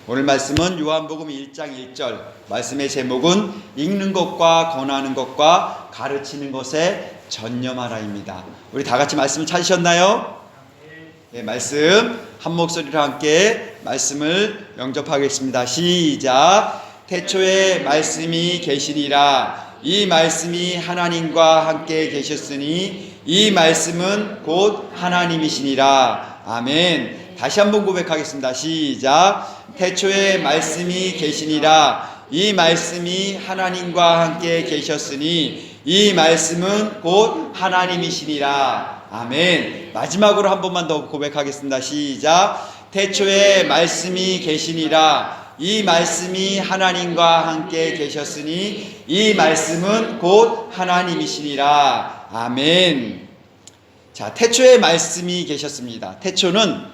오늘 말씀은 요한복음 1장 1절. 말씀의 제목은 읽는 것과 권하는 것과 가르치는 것에 전념하라입니다. 우리 다 같이 말씀을 찾으셨나요? 네, 말씀 한 목소리로 함께 말씀을 영접하겠습니다. 시작. 태초에 말씀이 계시니라. 이 말씀이 하나님과 함께 계셨으니 이 말씀은 곧 하나님이시니라. 아멘. 다시 한번 고백하겠습니다. 시작. 태초에 말씀이 계시니라. 이 말씀이 하나님과 함께 계셨으니 이 말씀은 곧 하나님이시니라. 아멘. 마지막으로 한 번만 더 고백하겠습니다. 시작. 태초에 말씀이 계시니라. 이 말씀이 하나님과 함께 계셨으니 이 말씀은 곧 하나님이시니라. 아멘. 자, 태초에 말씀이 계셨습니다. 태초는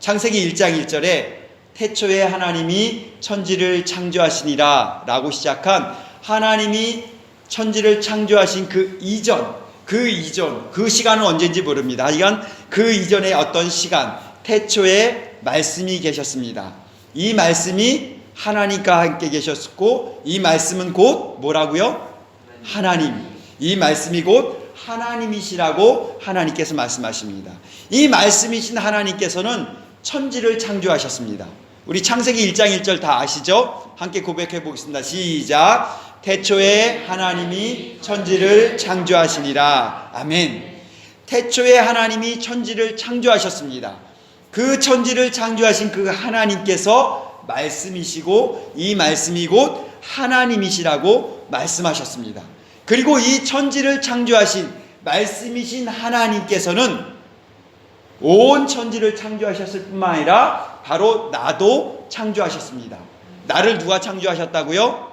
창세기 1장 1절에 태초에 하나님이 천지를 창조하시니라 라고 시작한 하나님이 천지를 창조하신 그 이전, 그 시간은 언제인지 모릅니다. 하여간 그 이전의 어떤 시간, 태초에 말씀이 계셨습니다. 이 말씀이 하나님과 함께 계셨고 이 말씀은 곧 뭐라고요? 하나님. 이 말씀이 곧 하나님이시라고 하나님께서 말씀하십니다. 이 말씀이신 하나님께서는 천지를 창조하셨습니다. 우리 창세기 1장 1절 다 아시죠? 함께 고백해 보겠습니다. 시작. 태초에 하나님이 천지를 창조하시니라. 아멘. 태초에 하나님이 천지를 창조하셨습니다. 그 천지를 창조하신 그 하나님께서 말씀이시고 이 말씀이 곧 하나님이시라고 말씀하셨습니다. 그리고 이 천지를 창조하신 말씀이신 하나님께서는 온 천지를 창조하셨을 뿐만 아니라 바로 나도 창조하셨습니다. 나를 누가 창조하셨다고요?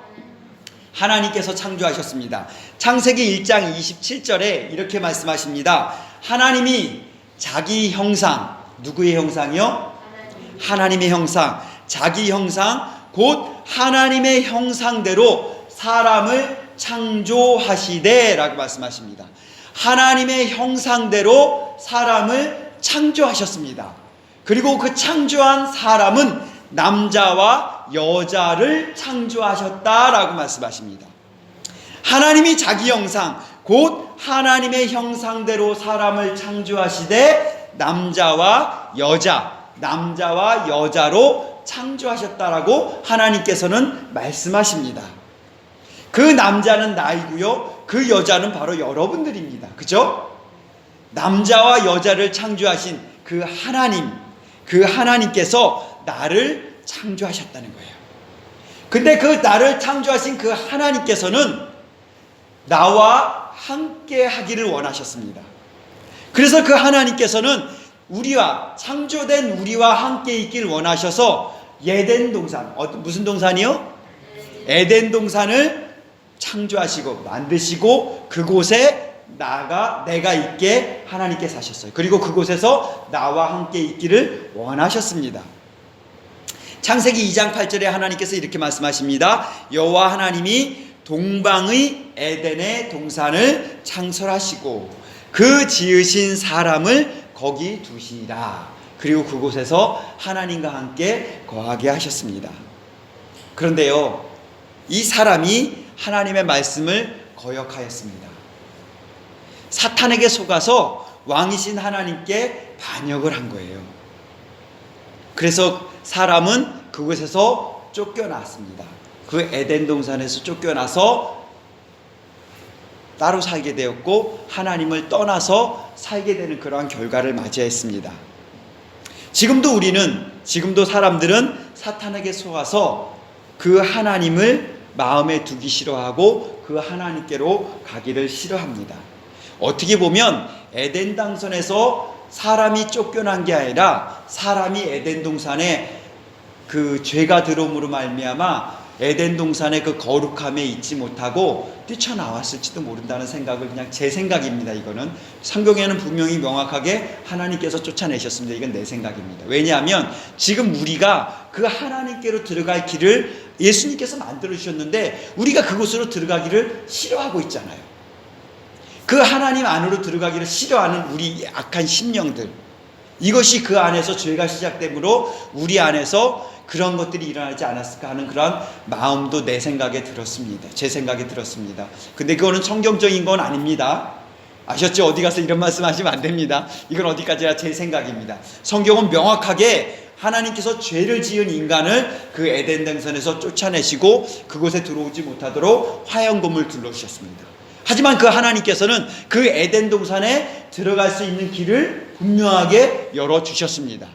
하나님께서 창조하셨습니다. 창세기 1장 27절에 이렇게 말씀하십니다. 하나님이 자기 형상, 누구의 형상이요? 하나님의 형상, 자기 형상, 곧 하나님의 형상대로 사람을 창조하시되 라고 말씀하십니다. 하나님의 형상대로 사람을 창조하셨습니다. 그리고 그 창조한 사람은 남자와 여자를 창조하셨다라고 말씀하십니다. 하나님이 자기 형상, 곧 하나님의 형상대로 사람을 창조하시되 남자와 여자로 창조하셨다라고 하나님께서는 말씀하십니다. 그 남자는 나이고요. 그 여자는 바로 여러분들입니다. 그죠? 남자와 여자를 창조하신 그 하나님께서 나를 창조하셨다는 거예요. 근데 그 나를 창조하신 그 하나님께서는 나와 함께 하기를 원하셨습니다. 그래서 그 하나님께서는 창조된 우리와 함께 있길 원하셔서 에덴 동산, 무슨 동산이요? 에덴 동산을 창조하시고 만드시고 그곳에 내가 있게 하나님께서 하셨어요. 그리고 그곳에서 나와 함께 있기를 원하셨습니다. 창세기 2장 8절에 하나님께서 이렇게 말씀하십니다. 여호와 하나님이 동방의 에덴의 동산을 창설하시고 그 지으신 사람을 거기 두시니라. 그리고 그곳에서 하나님과 함께 거하게 하셨습니다. 그런데요, 이 사람이 하나님의 말씀을 거역하였습니다. 사탄에게 속아서 왕이신 하나님께 반역을 한 거예요. 그래서 사람은 그곳에서 쫓겨났습니다. 그 에덴 동산에서 쫓겨나서 따로 살게 되었고 하나님을 떠나서 살게 되는 그러한 결과를 맞이했습니다. 지금도 사람들은 사탄에게 속아서 그 하나님을 마음에 두기 싫어하고 그 하나님께로 가기를 싫어합니다. 어떻게 보면 에덴 동산에서 사람이 쫓겨난 게 아니라 사람이 에덴 동산에 그 죄가 들어옴으로 말미암아 에덴 동산의 그 거룩함에 있지 못하고 뛰쳐나왔을지도 모른다는 생각을 그냥 제 생각입니다. 이거는 성경에는 분명히 명확하게 하나님께서 쫓아내셨습니다. 이건 내 생각입니다. 왜냐하면 지금 우리가 그 하나님께로 들어갈 길을 예수님께서 만들어주셨는데 우리가 그곳으로 들어가기를 싫어하고 있잖아요. 그 하나님 안으로 들어가기를 싫어하는 우리 악한 심령들, 이것이 그 안에서 죄가 시작되므로 우리 안에서 그런 것들이 일어나지 않았을까 하는 그런 마음도 내 생각에 들었습니다. 제 생각에 들었습니다. 근데 그거는 성경적인 건 아닙니다. 아셨죠? 어디 가서 이런 말씀 하시면 안 됩니다. 이건 어디까지나 제 생각입니다. 성경은 명확하게 하나님께서 죄를 지은 인간을 그 에덴 동산에서 쫓아내시고 그곳에 들어오지 못하도록 화영검을 둘러주셨습니다. 하지만 그 하나님께서는 그 에덴 동산에 들어갈 수 있는 길을 분명하게 열어주셨습니다.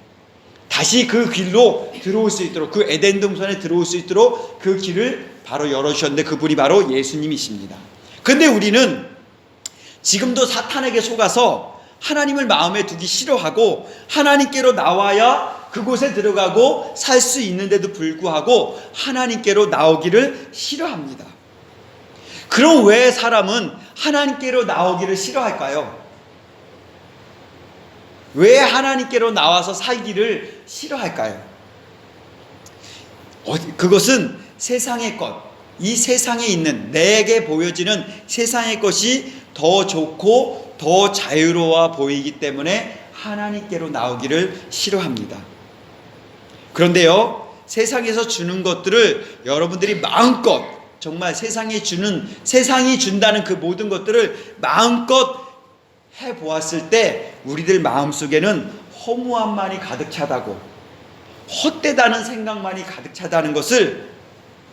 다시 그 길로 들어올 수 있도록, 그 에덴 동산에 들어올 수 있도록 그 길을 바로 열어주셨는데 그분이 바로 예수님이십니다. 근데 우리는 지금도 사탄에게 속아서 하나님을 마음에 두기 싫어하고 하나님께로 나와야 그곳에 들어가고 살 수 있는데도 불구하고 하나님께로 나오기를 싫어합니다. 그럼 왜 사람은 하나님께로 나오기를 싫어할까요? 왜 하나님께로 나와서 살기를 싫어할까요? 그것은 세상의 것, 이 세상에 있는 내게 보여지는 세상의 것이 더 좋고 더 자유로워 보이기 때문에 하나님께로 나오기를 싫어합니다. 그런데요, 세상에서 주는 것들을 여러분들이 마음껏 정말 세상이 준다는 그 모든 것들을 마음껏 해보았을 때 우리들 마음속에는 허무함만이 가득 차다고, 헛되다는 생각만이 가득 차다는 것을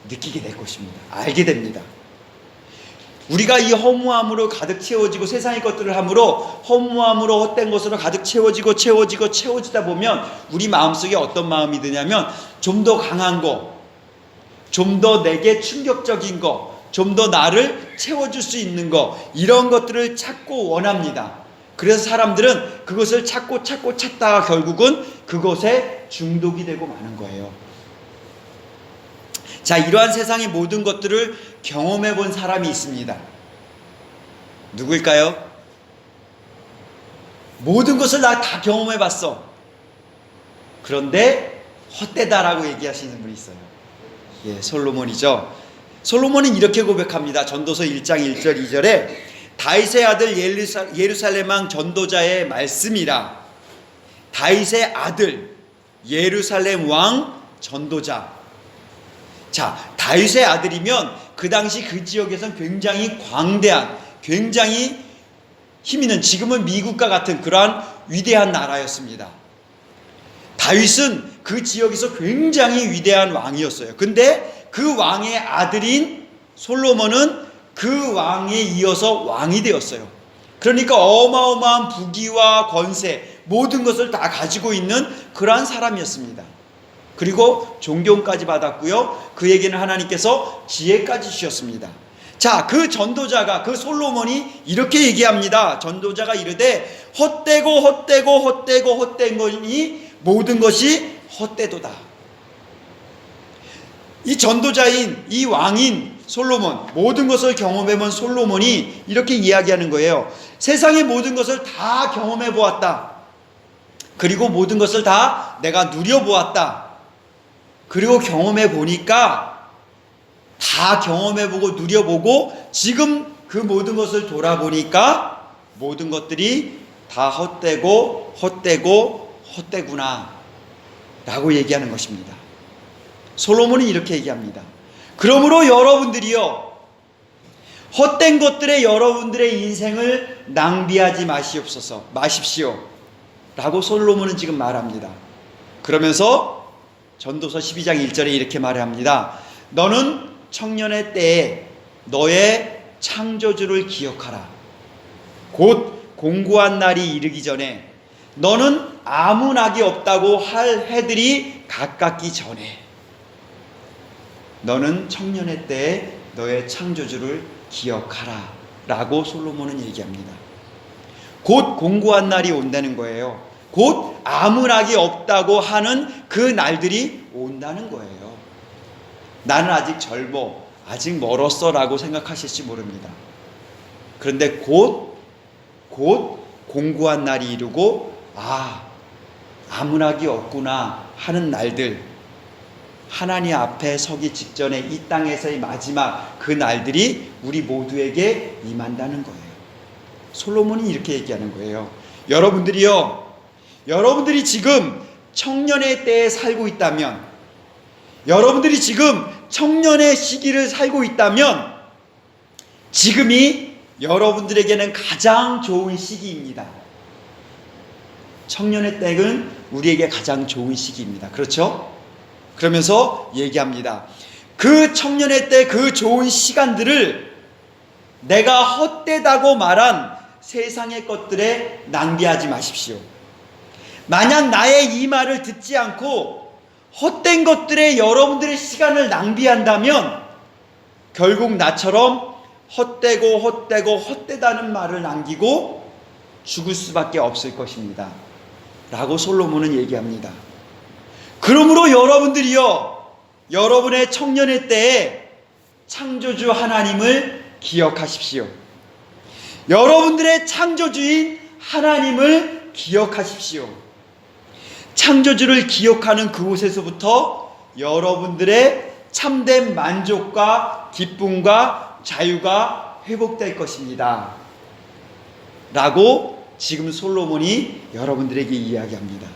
느끼게 될 것입니다. 알게 됩니다. 우리가 이 허무함으로 가득 채워지고 세상의 것들을 함으로 허무함으로 헛된 것으로 가득 채워지다 보면 우리 마음속에 어떤 마음이 드냐면 좀 더 강한 거, 좀 더 내게 충격적인 거, 좀 더 나를 채워줄 수 있는 거, 이런 것들을 찾고 원합니다. 그래서 사람들은 그것을 찾다가 결국은 그것에 중독이 되고 마는 거예요. 자, 이러한 세상의 모든 것들을 경험해 본 사람이 있습니다. 누구일까요? 모든 것을 나 다 경험해 봤어. 그런데 헛되다라고 얘기하시는 분이 있어요. 예, 솔로몬이죠. 솔로몬은 이렇게 고백합니다. 전도서 1장 1절 2절에 다윗의 아들 예루살렘 왕 전도자의 말씀이라. 다윗의 아들 예루살렘 왕 전도자. 자, 다윗의 아들이면 그 당시 그 지역에서는 굉장히 광대한, 굉장히 힘 있는, 지금은 미국과 같은 그러한 위대한 나라였습니다. 다윗은 그 지역에서 굉장히 위대한 왕이었어요. 근데 그 왕의 아들인 솔로몬은 그 왕에 이어서 왕이 되었어요. 그러니까 어마어마한 부귀와 권세, 모든 것을 다 가지고 있는 그러한 사람이었습니다. 그리고 존경까지 받았고요. 그에게는 하나님께서 지혜까지 주셨습니다. 자, 그 전도자가, 그 솔로몬이 이렇게 얘기합니다. 전도자가 이르되 헛된 거니 모든 것이 헛되도다. 이 전도자인, 이 왕인 솔로몬, 모든 것을 경험해본 솔로몬이 이렇게 이야기하는 거예요. 세상의 모든 것을 다 경험해 보았다. 그리고 모든 것을 다 내가 누려보았다. 그리고 경험해 보니까 다 경험해보고 누려보고 지금 그 모든 것을 돌아보니까 모든 것들이 다 헛되구나 라고 얘기하는 것입니다. 솔로몬은 이렇게 얘기합니다. 그러므로 여러분들이요, 헛된 것들에 여러분들의 인생을 낭비하지 마십시오 라고 솔로몬은 지금 말합니다. 그러면서 전도서 12장 1절에 이렇게 말합니다. 너는 청년의 때에 너의 창조주를 기억하라. 곧 공고한 날이 이르기 전에 너는 아무 낙이 없다고 할 해들이 가깝기 전에 너는 청년의 때에 너의 창조주를 기억하라 라고 솔로몬은 얘기합니다. 곧 공고한 날이 온다는 거예요. 곧 아무 낙이 없다고 하는 그 날들이 온다는 거예요. 나는 아직 젊어, 아직 멀었어 라고 생각하실지 모릅니다. 그런데 곧 공고한 날이 이르고 아무 낙이 없구나 하는 날들, 하나님 앞에 서기 직전에 이 땅에서의 마지막 그 날들이 우리 모두에게 임한다는 거예요. 솔로몬이 이렇게 얘기하는 거예요. 여러분들이 지금 청년의 때에 살고 있다면, 여러분들이 지금 청년의 시기를 살고 있다면 지금이 여러분들에게는 가장 좋은 시기입니다. 청년의 때는 우리에게 가장 좋은 시기입니다. 그렇죠? 그러면서 얘기합니다. 그 청년의 때 그 좋은 시간들을 내가 헛되다고 말한 세상의 것들에 낭비하지 마십시오. 만약 나의 이 말을 듣지 않고 헛된 것들에 여러분들의 시간을 낭비한다면 결국 나처럼 헛되다는 말을 남기고 죽을 수밖에 없을 것입니다. 라고 솔로몬은 얘기합니다. 그러므로 여러분들이요, 여러분의 청년의 때에 창조주 하나님을 기억하십시오. 여러분들의 창조주인 하나님을 기억하십시오. 창조주를 기억하는 그곳에서부터 여러분들의 참된 만족과 기쁨과 자유가 회복될 것입니다. 라고 지금 솔로몬이 여러분들에게 이야기합니다.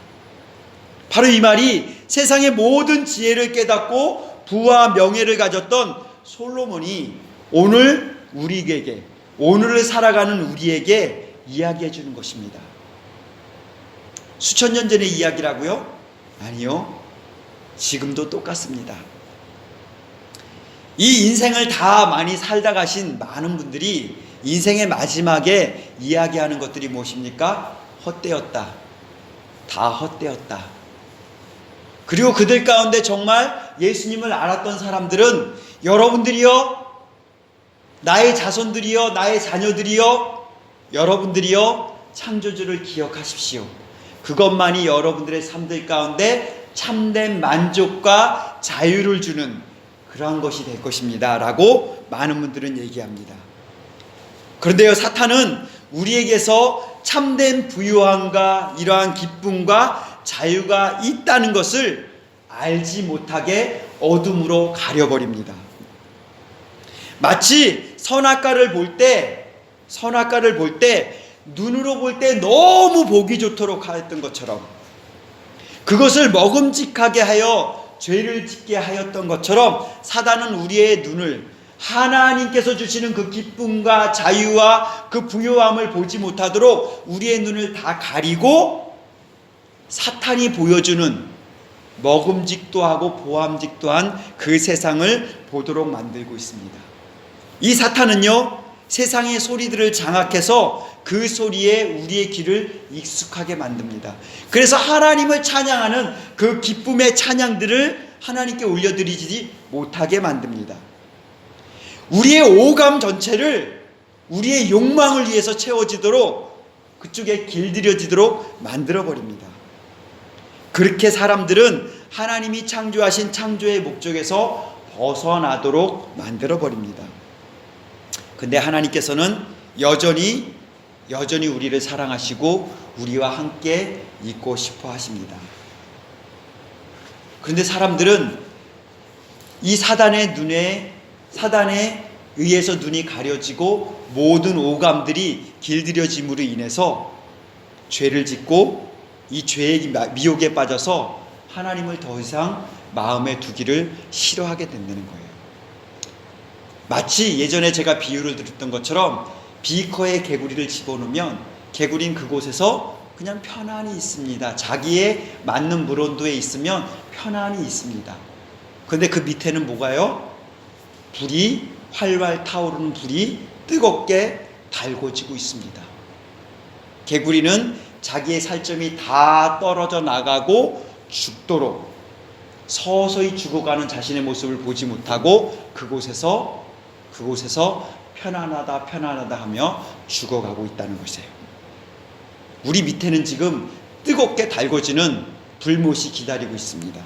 바로 이 말이 세상의 모든 지혜를 깨닫고 부와 명예를 가졌던 솔로몬이 오늘 우리에게, 오늘을 살아가는 우리에게 이야기해 주는 것입니다. 수천 년 전의 이야기라고요? 아니요. 지금도 똑같습니다. 이 인생을 다 많이 살다 가신 많은 분들이 인생의 마지막에 이야기하는 것들이 무엇입니까? 헛되었다. 다 헛되었다. 그리고 그들 가운데 정말 예수님을 알았던 사람들은 여러분들이요, 나의 자손들이요, 나의 자녀들이요, 여러분들이요, 창조주를 기억하십시오. 그것만이 여러분들의 삶들 가운데 참된 만족과 자유를 주는 그러한 것이 될 것입니다. 라고 많은 분들은 얘기합니다. 그런데요, 사탄은 우리에게서 참된 부유함과 이러한 기쁨과 자유가 있다는 것을 알지 못하게 어둠으로 가려버립니다. 마치 선악과를 볼 때 눈으로 볼 때 너무 보기 좋도록 하였던 것처럼, 그것을 먹음직하게 하여 죄를 짓게 하였던 것처럼 사단은 우리의 눈을 하나님께서 주시는 그 기쁨과 자유와 그 부요함을 보지 못하도록 우리의 눈을 다 가리고 사탄이 보여주는 먹음직도 하고 보암직도 한 그 세상을 보도록 만들고 있습니다. 이 사탄은요, 세상의 소리들을 장악해서 그 소리에 우리의 귀를 익숙하게 만듭니다. 그래서 하나님을 찬양하는 그 기쁨의 찬양들을 하나님께 올려드리지 못하게 만듭니다. 우리의 오감 전체를 우리의 욕망을 위해서 채워지도록 그쪽에 길들여지도록 만들어버립니다. 그렇게 사람들은 하나님이 창조하신 창조의 목적에서 벗어나도록 만들어버립니다. 근데 하나님께서는 여전히 우리를 사랑하시고 우리와 함께 있고 싶어 하십니다. 그런데 사람들은 이 사단에 의해서 눈이 가려지고 모든 오감들이 길들여짐으로 인해서 죄를 짓고 이 죄의 미혹에 빠져서 하나님을 더 이상 마음에 두기를 싫어하게 된다는 거예요. 마치 예전에 제가 비유를 드렸던 것처럼 비커에 개구리를 집어넣으면 개구리는 그곳에서 그냥 편안히 있습니다. 자기에 맞는 물 온도에 있으면 편안히 있습니다. 그런데 그 밑에는 뭐가요? 불이 활활 타오르는 불이 뜨겁게 달궈지고 있습니다. 개구리는 자기의 살점이 다 떨어져 나가고 죽도록 서서히 죽어가는 자신의 모습을 보지 못하고 그곳에서 편안하다 하며 죽어가고 있다는 것이에요. 우리 밑에는 지금 뜨겁게 달궈지는 불못이 기다리고 있습니다.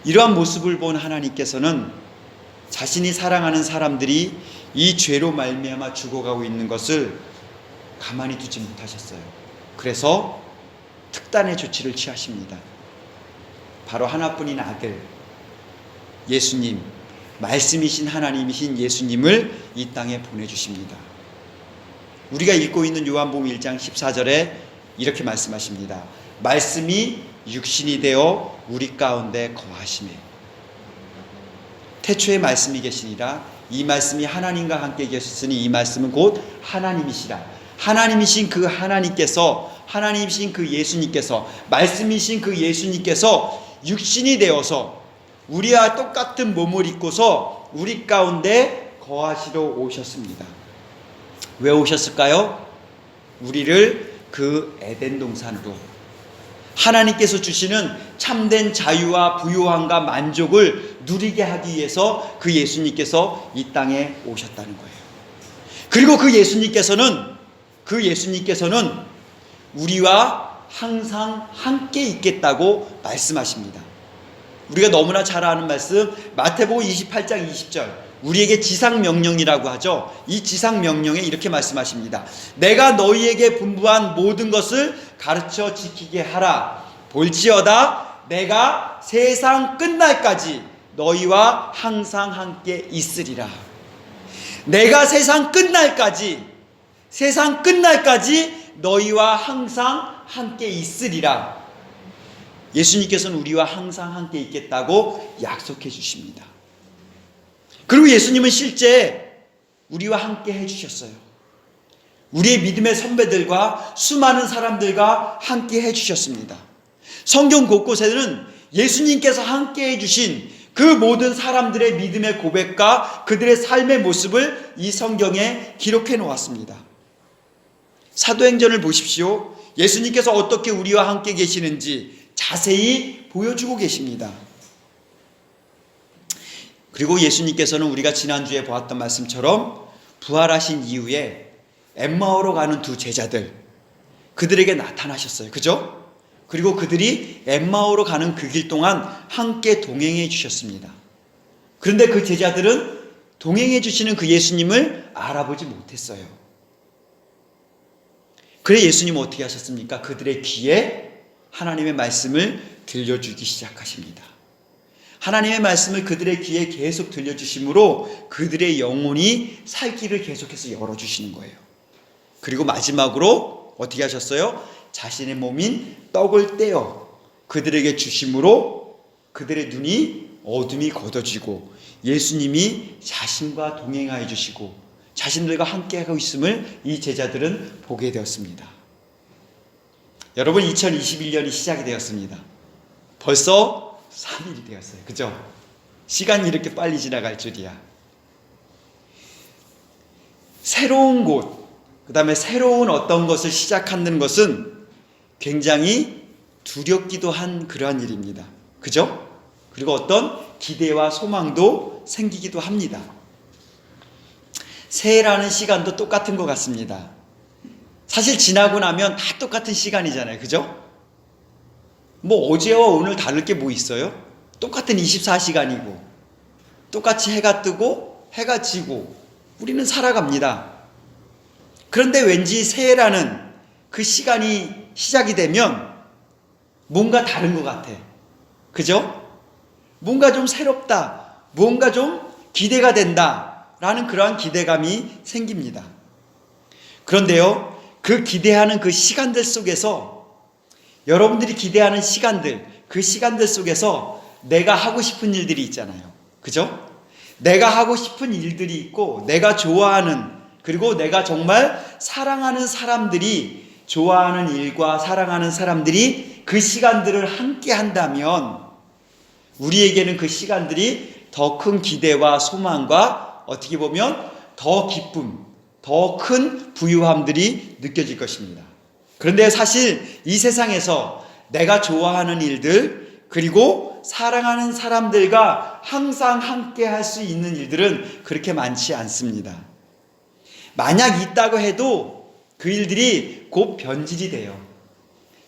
이러한 모습을 본 하나님께서는 자신이 사랑하는 사람들이 이 죄로 말미암아 죽어가고 있는 것을 가만히 두지 못하셨어요. 그래서 특단의 조치를 취하십니다. 바로 하나뿐인 아들 예수님, 말씀이신 하나님이신 예수님을 이 땅에 보내주십니다. 우리가 읽고 있는 요한복음 1장 14절에 이렇게 말씀하십니다. 말씀이 육신이 되어 우리 가운데 거하시매. 태초에 말씀이 계시니라. 이 말씀이 하나님과 함께 계셨으니 이 말씀은 곧 하나님이시라. 하나님이신 그 하나님께서, 하나님이신 그 예수님께서, 말씀이신 그 예수님께서 육신이 되어서 우리와 똑같은 몸을 입고서 우리 가운데 거하시러 오셨습니다. 왜 오셨을까요? 우리를 그 에덴 동산으로, 하나님께서 주시는 참된 자유와 부요함과 만족을 누리게 하기 위해서 그 예수님께서 이 땅에 오셨다는 거예요. 그리고 그 예수님께서는 우리와 항상 함께 있겠다고 말씀하십니다. 우리가 너무나 잘 아는 말씀, 마태복음 28장 20절, 우리에게 지상명령이라고 하죠. 이 지상명령에 이렇게 말씀하십니다. 내가 너희에게 분부한 모든 것을 가르쳐 지키게 하라. 볼지어다 내가 세상 끝날까지 너희와 항상 함께 있으리라. 내가 세상 끝날까지 너희와 항상 함께 있으리라. 예수님께서는 우리와 항상 함께 있겠다고 약속해 주십니다. 그리고 예수님은 실제 우리와 함께 해주셨어요. 우리의 믿음의 선배들과 수많은 사람들과 함께 해주셨습니다. 성경 곳곳에는 예수님께서 함께 해주신 그 모든 사람들의 믿음의 고백과 그들의 삶의 모습을 이 성경에 기록해 놓았습니다. 사도행전을 보십시오. 예수님께서 어떻게 우리와 함께 계시는지 자세히 보여주고 계십니다. 그리고 예수님께서는 우리가 지난주에 보았던 말씀처럼 부활하신 이후에 엠마오로 가는 두 제자들, 그들에게 나타나셨어요. 그죠? 그리고 그들이 엠마오로 가는 그 길 동안 함께 동행해 주셨습니다. 그런데 그 제자들은 동행해 주시는 그 예수님을 알아보지 못했어요. 그래 예수님은 어떻게 하셨습니까? 그들의 귀에 하나님의 말씀을 들려주기 시작하십니다. 하나님의 말씀을 그들의 귀에 계속 들려주심으로 그들의 영혼이 살 길을 계속해서 열어주시는 거예요. 그리고 마지막으로 어떻게 하셨어요? 자신의 몸인 떡을 떼어 그들에게 주심으로 그들의 눈이 어둠이 걷어지고 예수님이 자신과 동행하여 주시고 자신들과 함께하고 있음을 이 제자들은 보게 되었습니다. 여러분, 2021년이 시작이 되었습니다. 벌써 3일이 되었어요. 그죠? 시간이 이렇게 빨리 지나갈 줄이야. 새로운 곳, 그 다음에 새로운 어떤 것을 시작하는 것은 굉장히 두렵기도 한 그러한 일입니다. 그죠? 그리고 어떤 기대와 소망도 생기기도 합니다. 새해라는 시간도 똑같은 것 같습니다. 사실 지나고 나면 다 똑같은 시간이잖아요. 그죠? 뭐 어제와 오늘 다를 게 뭐 있어요? 똑같은 24시간이고 똑같이 해가 뜨고 해가 지고 우리는 살아갑니다. 그런데 왠지 새해라는 그 시간이 시작이 되면 뭔가 다른 것 같아. 그죠? 뭔가 좀 새롭다, 뭔가 좀 기대가 된다 라는 그러한 기대감이 생깁니다. 그런데요, 그 기대하는 그 시간들 속에서, 여러분들이 기대하는 시간들, 그 시간들 속에서 내가 하고 싶은 일들이 있잖아요. 그죠? 내가 하고 싶은 일들이 있고, 내가 좋아하는, 그리고 내가 정말 사랑하는 사람들이, 좋아하는 일과 사랑하는 사람들이 그 시간들을 함께 한다면 우리에게는 그 시간들이 더 큰 기대와 소망과 어떻게 보면 더 기쁨, 더 큰 부유함들이 느껴질 것입니다. 그런데 사실 이 세상에서 내가 좋아하는 일들, 그리고 사랑하는 사람들과 항상 함께 할 수 있는 일들은 그렇게 많지 않습니다. 만약 있다고 해도 그 일들이 곧 변질이 돼요.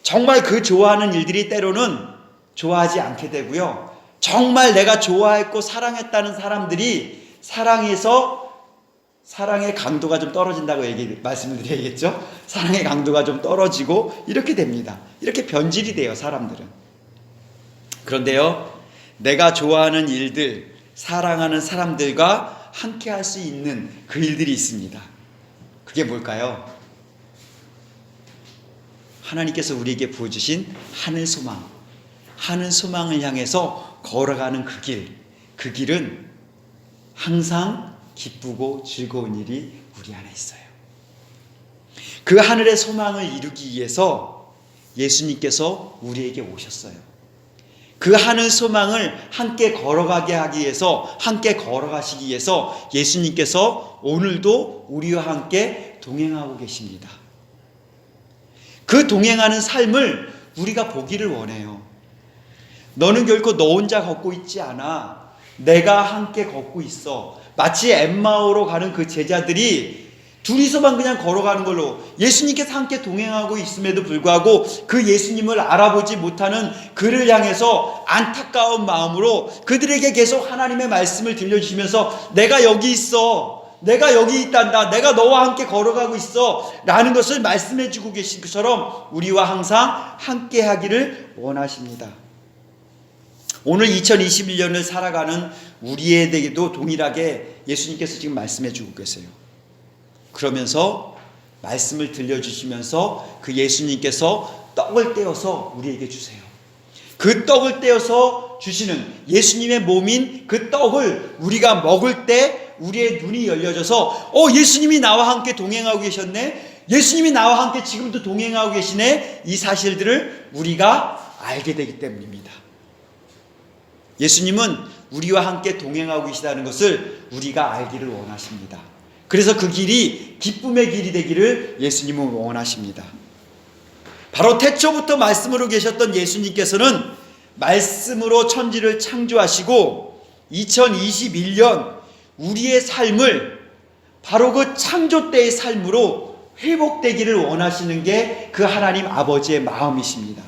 정말 그 좋아하는 일들이 때로는 좋아하지 않게 되고요. 정말 내가 좋아했고 사랑했다는 사람들이 사랑의 강도가 좀 떨어진다고 말씀을 드려야겠죠? 사랑의 강도가 좀 떨어지고 이렇게 됩니다. 이렇게 변질이 돼요, 사람들은. 그런데요, 내가 좋아하는 일들, 사랑하는 사람들과 함께 할 수 있는 그 일들이 있습니다. 그게 뭘까요? 하나님께서 우리에게 부어주신 하늘 소망, 하는 소망을 향해서 걸어가는 그 길은 항상 기쁘고 즐거운 일이 우리 안에 있어요. 그 하늘의 소망을 이루기 위해서 예수님께서 우리에게 오셨어요. 그 하늘 소망을 함께 걸어가게 하기 위해서, 함께 걸어가시기 위해서 예수님께서 오늘도 우리와 함께 동행하고 계십니다. 그 동행하는 삶을 우리가 보기를 원해요. 너는 결코 너 혼자 걷고 있지 않아. 내가 함께 걷고 있어. 마치 엠마오로 가는 그 제자들이 둘이서만 그냥 걸어가는 걸로, 예수님께서 함께 동행하고 있음에도 불구하고 그 예수님을 알아보지 못하는 그를 향해서 안타까운 마음으로 그들에게 계속 하나님의 말씀을 들려주시면서 내가 여기 있어, 내가 여기 있단다, 내가 너와 함께 걸어가고 있어 라는 것을 말씀해 주고 계신 것처럼 우리와 항상 함께 하기를 원하십니다. 오늘 2021년을 살아가는 우리에게도 동일하게 예수님께서 지금 말씀해 주고 계세요. 그러면서 말씀을 들려주시면서 그 예수님께서 떡을 떼어서 우리에게 주세요. 그 떡을 떼어서 주시는 예수님의 몸인 그 떡을 우리가 먹을 때 우리의 눈이 열려져서 예수님이 나와 함께 동행하고 계셨네, 예수님이 나와 함께 지금도 동행하고 계시네, 이 사실들을 우리가 알게 되기 때문입니다. 예수님은 우리와 함께 동행하고 계시다는 것을 우리가 알기를 원하십니다. 그래서 그 길이 기쁨의 길이 되기를 예수님은 원하십니다. 바로 태초부터 말씀으로 계셨던 예수님께서는 말씀으로 천지를 창조하시고 2021년 우리의 삶을 바로 그 창조 때의 삶으로 회복되기를 원하시는 게 그 하나님 아버지의 마음이십니다.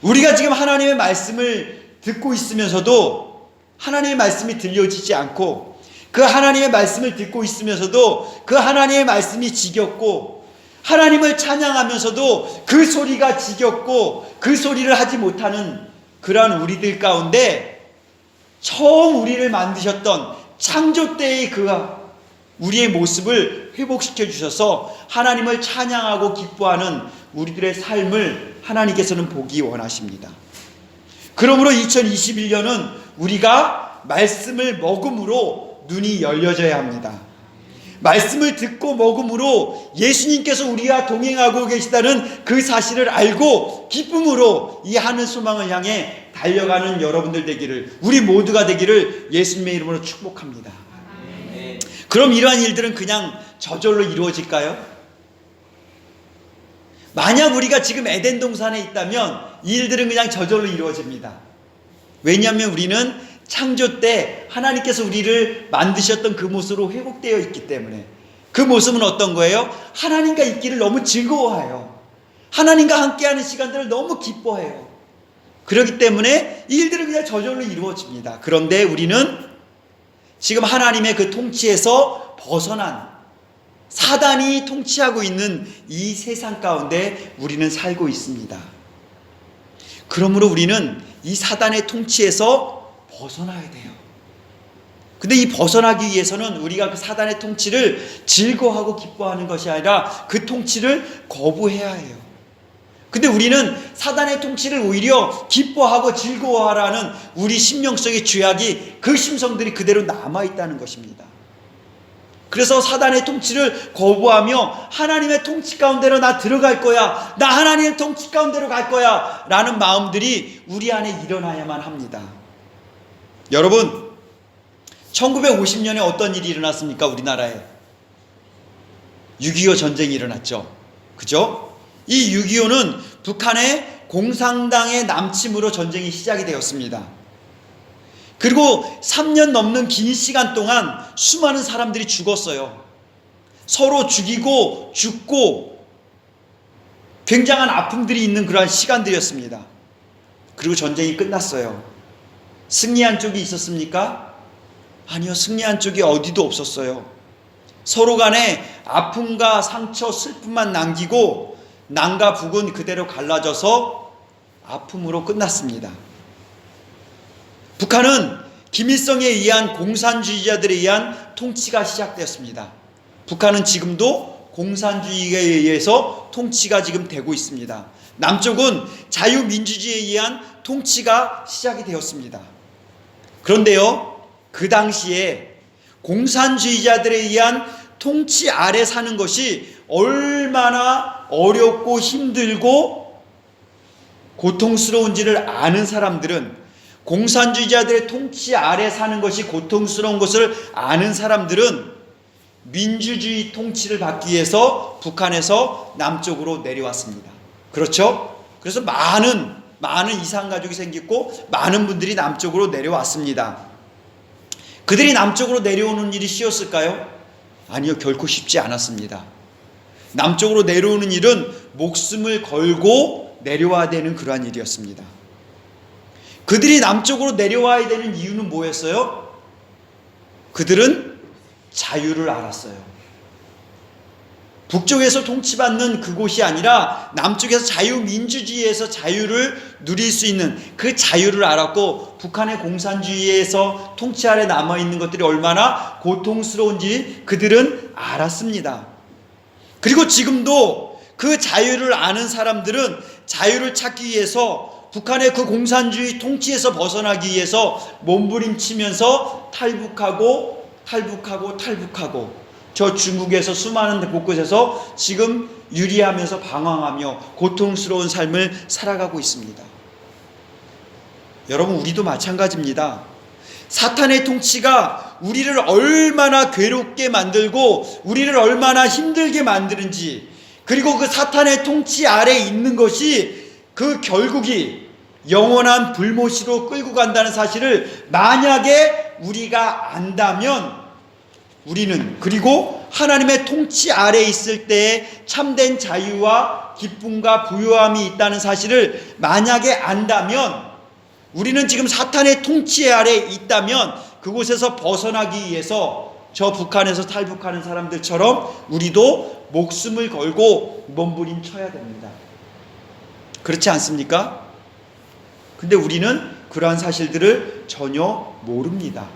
우리가 지금 하나님의 말씀을 듣고 있으면서도 하나님의 말씀이 들려지지 않고, 그 하나님의 말씀을 듣고 있으면서도 그 하나님의 말씀이 지겹고, 하나님을 찬양하면서도 그 소리가 지겹고 그 소리를 하지 못하는 그러한 우리들 가운데 처음 우리를 만드셨던 창조 때의 그 우리의 모습을 회복시켜 주셔서 하나님을 찬양하고 기뻐하는 우리들의 삶을 하나님께서는 보기 원하십니다. 그러므로 2021년은 우리가 말씀을 먹음으로 눈이 열려져야 합니다. 말씀을 듣고 먹음으로 예수님께서 우리와 동행하고 계시다는 그 사실을 알고 기쁨으로 이 하늘 소망을 향해 달려가는 여러분들 되기를, 우리 모두가 되기를 예수님의 이름으로 축복합니다. 그럼 이러한 일들은 그냥 저절로 이루어질까요? 만약 우리가 지금 에덴 동산에 있다면 이 일들은 그냥 저절로 이루어집니다. 왜냐하면 우리는 창조 때 하나님께서 우리를 만드셨던 그 모습으로 회복되어 있기 때문에. 그 모습은 어떤 거예요? 하나님과 있기를 너무 즐거워해요. 하나님과 함께하는 시간들을 너무 기뻐해요. 그렇기 때문에 이 일들은 그냥 저절로 이루어집니다. 그런데 우리는 지금 하나님의 그 통치에서 벗어난, 사단이 통치하고 있는 이 세상 가운데 우리는 살고 있습니다. 그러므로 우리는 이 사단의 통치에서 벗어나야 돼요. 근데 이 벗어나기 위해서는 우리가 그 사단의 통치를 즐거워하고 기뻐하는 것이 아니라 그 통치를 거부해야 해요. 근데 우리는 사단의 통치를 오히려 기뻐하고 즐거워하라는 우리 심령속의 죄악이, 그 심성들이 그대로 남아있다는 것입니다. 그래서 사단의 통치를 거부하며 하나님의 통치 가운데로 나 들어갈 거야, 나 하나님의 통치 가운데로 갈 거야 라는 마음들이 우리 안에 일어나야만 합니다. 여러분, 1950년에 어떤 일이 일어났습니까? 우리나라에 6.25 전쟁이 일어났죠. 그죠? 이 6.25는 북한의 공산당의 남침으로 전쟁이 시작이 되었습니다. 그리고 3년 넘는 긴 시간 동안 수많은 사람들이 죽었어요. 서로 죽이고 죽고 굉장한 아픔들이 있는 그러한 시간들이었습니다. 그리고 전쟁이 끝났어요. 승리한 쪽이 있었습니까? 아니요, 승리한 쪽이 어디도 없었어요. 서로 간에 아픔과 상처, 슬픔만 남기고 남과 북은 그대로 갈라져서 아픔으로 끝났습니다. 북한은 김일성에 의한 공산주의자들에 의한 통치가 시작되었습니다. 북한은 지금도 공산주의에 의해서 통치가 지금 되고 있습니다. 남쪽은 자유민주주의에 의한 통치가 시작이 되었습니다. 그런데요, 그 당시에 공산주의자들에 의한 통치 아래 사는 것이 얼마나 어렵고 힘들고 고통스러운지를 아는 사람들은, 공산주의자들의 통치 아래 사는 것이 고통스러운 것을 아는 사람들은 민주주의 통치를 받기 위해서 북한에서 남쪽으로 내려왔습니다. 그렇죠? 그래서 많은 이산가족이 생겼고 많은 분들이 남쪽으로 내려왔습니다. 그들이 남쪽으로 내려오는 일이 쉬웠을까요? 아니요, 결코 쉽지 않았습니다. 남쪽으로 내려오는 일은 목숨을 걸고 내려와야 되는 그러한 일이었습니다. 그들이 남쪽으로 내려와야 되는 이유는 뭐였어요? 그들은 자유를 알았어요. 북쪽에서 통치받는 그곳이 아니라 남쪽에서 자유민주주의에서 자유를 누릴 수 있는 그 자유를 알았고, 북한의 공산주의에서 통치 아래 남아있는 것들이 얼마나 고통스러운지 그들은 알았습니다. 그리고 지금도 그 자유를 아는 사람들은 자유를 찾기 위해서, 북한의 그 공산주의 통치에서 벗어나기 위해서 몸부림치면서 탈북하고 저 중국에서 수많은 곳곳에서 지금 유리하면서 방황하며 고통스러운 삶을 살아가고 있습니다. 여러분, 우리도 마찬가지입니다. 사탄의 통치가 우리를 얼마나 괴롭게 만들고 우리를 얼마나 힘들게 만드는지, 그리고 그 사탄의 통치 아래 있는 것이 그 결국이 영원한 불못으로 끌고 간다는 사실을 만약에 우리가 안다면, 우리는 그리고 하나님의 통치 아래 있을 때에 참된 자유와 기쁨과 부요함이 있다는 사실을 만약에 안다면, 우리는 지금 사탄의 통치 아래 있다면 그곳에서 벗어나기 위해서 저 북한에서 탈북하는 사람들처럼 우리도 목숨을 걸고 몸부림쳐야 됩니다. 그렇지 않습니까? 근데 우리는 그러한 사실들을 전혀 모릅니다.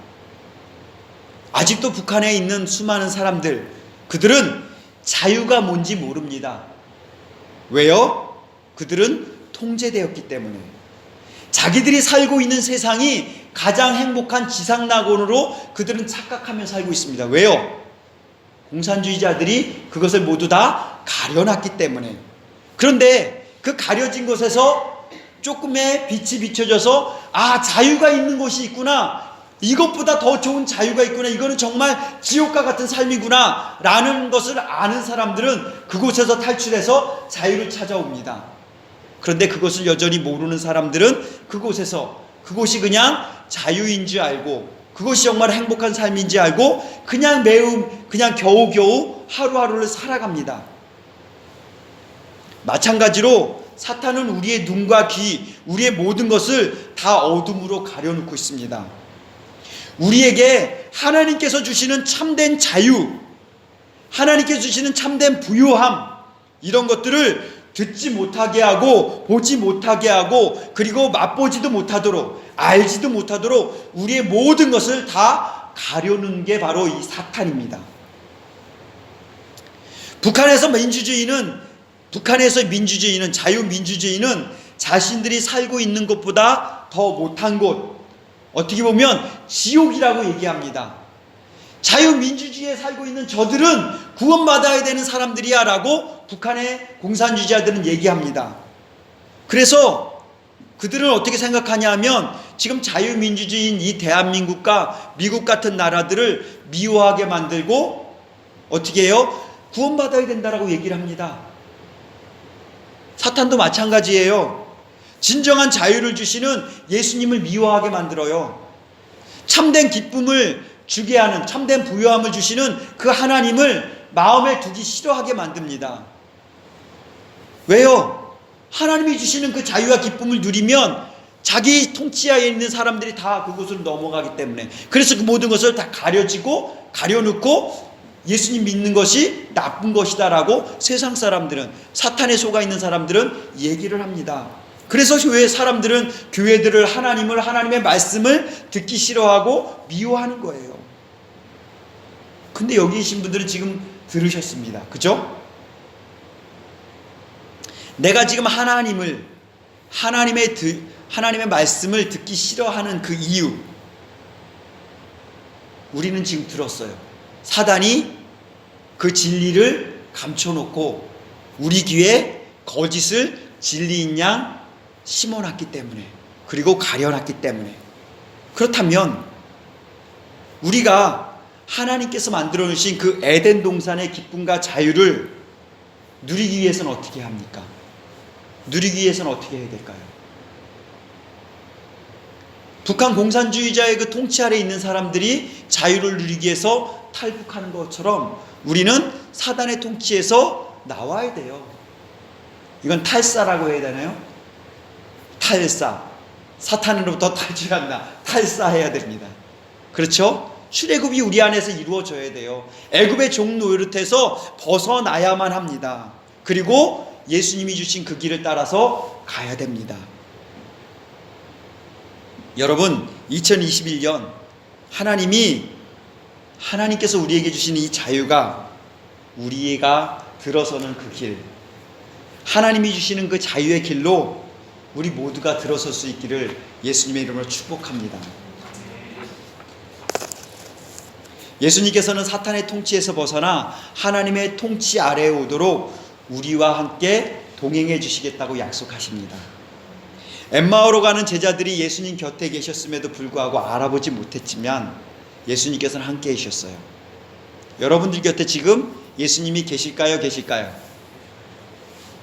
아직도 북한에 있는 수많은 사람들, 그들은 자유가 뭔지 모릅니다. 왜요? 그들은 통제되었기 때문에. 자기들이 살고 있는 세상이 가장 행복한 지상낙원으로 그들은 착각하며 살고 있습니다. 왜요? 공산주의자들이 그것을 모두 다 가려놨기 때문에. 그런데 그 가려진 곳에서 조금의 빛이 비춰져서, 아, 자유가 있는 곳이 있구나, 이것보다 더 좋은 자유가 있구나, 이거는 정말 지옥과 같은 삶이구나 라는 것을 아는 사람들은 그곳에서 탈출해서 자유를 찾아옵니다. 그런데 그것을 여전히 모르는 사람들은 그곳이 그냥 자유인 줄 알고, 그것이 정말 행복한 삶인지 알고 그냥 겨우겨우 하루하루를 살아갑니다. 마찬가지로 사탄은 우리의 눈과 귀, 우리의 모든 것을 다 어둠으로 가려놓고 있습니다. 우리에게 하나님께서 주시는 참된 자유, 하나님께서 주시는 참된 부요함, 이런 것들을 듣지 못하게 하고 보지 못하게 하고, 그리고 맛보지도 못하도록, 알지도 못하도록 우리의 모든 것을 다 가려놓는 게 바로 이 사탄입니다. 북한에서 자유민주주의는 자신들이 살고 있는 것보다 더 못한 곳, 어떻게 보면 지옥이라고 얘기합니다. 자유민주주의에 살고 있는 저들은 구원받아야 되는 사람들이야 라고 북한의 공산주의자들은 얘기합니다. 그래서 그들은 어떻게 생각하냐 하면, 지금 자유민주주의인 이 대한민국과 미국 같은 나라들을 미워하게 만들고 어떻게 해요? 구원받아야 된다라고 얘기를 합니다. 사탄도 마찬가지예요. 진정한 자유를 주시는 예수님을 미워하게 만들어요. 참된 기쁨을 주게 하는, 참된 부요함을 주시는 그 하나님을 마음에 두기 싫어하게 만듭니다. 왜요? 하나님이 주시는 그 자유와 기쁨을 누리면 자기 통치하에 있는 사람들이 다 그곳으로 넘어가기 때문에, 그래서 그 모든 것을 다 가려놓고 예수님 믿는 것이 나쁜 것이다 라고 세상 사람들은, 사탄에 속아 있는 사람들은 얘기를 합니다. 그래서 왜 사람들은 교회들을, 하나님의 말씀을 듣기 싫어하고 미워하는 거예요. 근데 여기 계신 분들은 지금 들으셨습니다. 그죠? 내가 지금 하나님의 말씀을 듣기 싫어하는 그 이유, 우리는 지금 들었어요. 사단이 그 진리를 감춰놓고 우리 귀에 거짓을 진리인 양 심어놨기 때문에, 그리고 가려놨기 때문에. 그렇다면 우리가 하나님께서 만들어 놓으신 그 에덴 동산의 기쁨과 자유를 누리기 위해서는 어떻게 합니까? 누리기 위해서는 어떻게 해야 될까요? 북한 공산주의자의 그 통치 아래 있는 사람들이 자유를 누리기 위해서 탈북하는 것처럼 우리는 사단의 통치에서 나와야 돼요. 이건 탈사라고 해야 되나요? 탈사. 사탄으로부터 탈출한다. 탈사해야 됩니다. 그렇죠? 출애굽이 우리 안에서 이루어져야 돼요. 애굽의 종 노릇에서 벗어나야만 합니다. 그리고 예수님이 주신 그 길을 따라서 가야 됩니다. 여러분, 2021년 하나님께서 우리에게 주신 이 자유가 우리가 들어서는 그 길, 하나님이 주시는 그 자유의 길로 우리 모두가 들어설 수 있기를 예수님의 이름으로 축복합니다. 예수님께서는 사탄의 통치에서 벗어나 하나님의 통치 아래에 오도록 우리와 함께 동행해 주시겠다고 약속하십니다. 엠마오로 가는 제자들이 예수님 곁에 계셨음에도 불구하고 알아보지 못했지만 예수님께서는 함께 계셨어요. 여러분들 곁에 지금 예수님이 계실까요?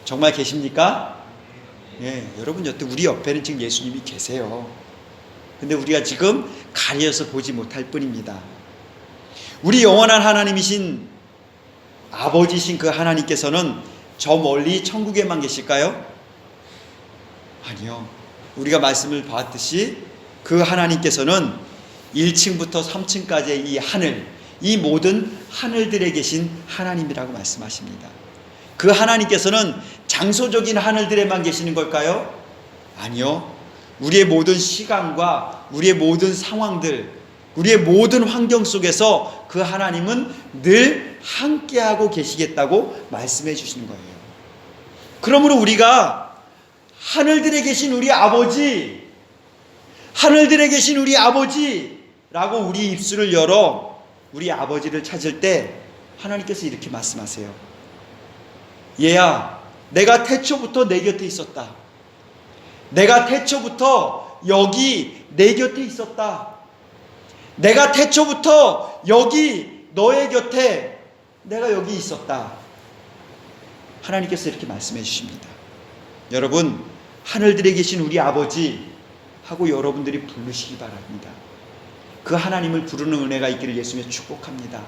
정말 계십니까? 예, 여러분 곁에, 우리 옆에는 지금 예수님이 계세요. 근데 우리가 지금 가려서 보지 못할 뿐입니다. 우리 영원한 하나님이신 아버지신 그 하나님께서는 저 멀리 천국에만 계실까요? 아니요. 우리가 말씀을 봤듯이 그 하나님께서는 1층부터 3층까지의 이 하늘, 이 모든 하늘들에 계신 하나님이라고 말씀하십니다. 그 하나님께서는 장소적인 하늘들에만 계시는 걸까요? 아니요. 우리의 모든 시간과 우리의 모든 상황들, 우리의 모든 환경 속에서 그 하나님은 늘 함께하고 계시겠다고 말씀해 주시는 거예요. 그러므로 우리가 하늘들에 계신 우리 아버지, 하늘들에 계신 우리 아버지라고 우리 입술을 열어 우리 아버지를 찾을 때 하나님께서 이렇게 말씀하세요. 얘야, 내가 태초부터 내 곁에 있었다. 내가 태초부터 여기 내 곁에 있었다. 내가 태초부터 여기 너의 곁에 내가 여기 있었다. 하나님께서 이렇게 말씀해 주십니다. 여러분, 하늘들에 계신 우리 아버지 하고 여러분들이 부르시기 바랍니다. 그 하나님을 부르는 은혜가 있기를 예수님의 축복합니다.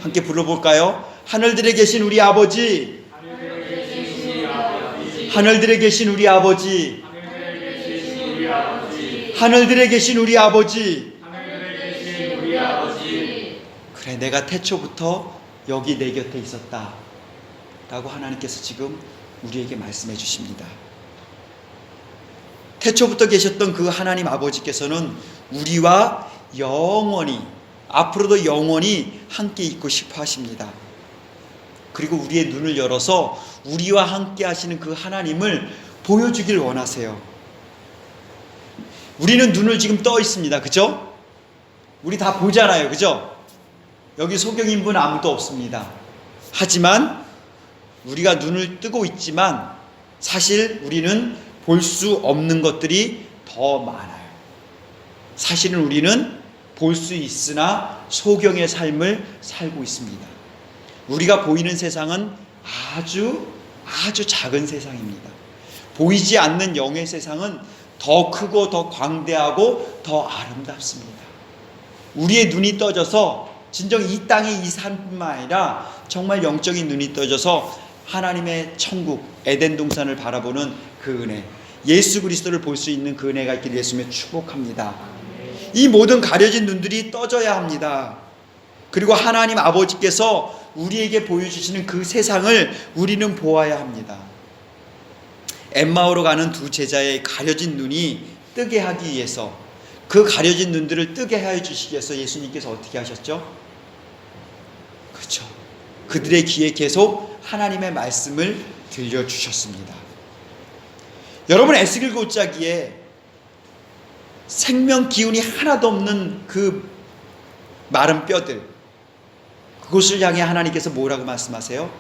함께 불러볼까요? 하늘들에 계신 우리 아버지, 하늘들에 계신 우리 아버지, 하늘들에 계신 우리 아버지. 그래, 내가 태초부터 여기 내 곁에 있었다 라고 하나님께서 지금 우리에게 말씀해 주십니다. 태초부터 계셨던 그 하나님 아버지께서는 우리와 영원히, 앞으로도 영원히 함께 있고 싶어 하십니다. 그리고 우리의 눈을 열어서 우리와 함께 하시는 그 하나님을 보여주길 원하세요. 우리는 눈을 지금 떠 있습니다. 그죠? 우리 다 보잖아요. 그죠? 여기 소경인분 아무도 없습니다. 하지만 우리가 눈을 뜨고 있지만 사실 우리는 볼 수 없는 것들이 더 많아요. 사실은 우리는 볼 수 있으나 소경의 삶을 살고 있습니다. 우리가 보이는 세상은 아주 작은 세상입니다. 보이지 않는 영의 세상은 더 크고 더 광대하고 더 아름답습니다. 우리의 눈이 떠져서 진정 이 땅의 이 삶뿐만 아니라 정말 영적인 눈이 떠져서 하나님의 천국 에덴 동산을 바라보는 그 은혜, 예수 그리스도를 볼 수 있는 그 은혜가 있기를 예수님의 축복합니다. 이 모든 가려진 눈들이 떠져야 합니다. 그리고 하나님 아버지께서 우리에게 보여주시는 그 세상을 우리는 보아야 합니다. 엠마오로 가는 두 제자의 가려진 눈이 뜨게 하기 위해서, 그 가려진 눈들을 뜨게 해 주시기 위해서 예수님께서 어떻게 하셨죠? 그렇죠. 그들의 귀에 계속 하나님의 말씀을 들려주셨습니다. 여러분, 에스겔 골짜기에 생명 기운이 하나도 없는 그 마른 뼈들, 그곳을 향해 하나님께서 뭐라고 말씀하세요?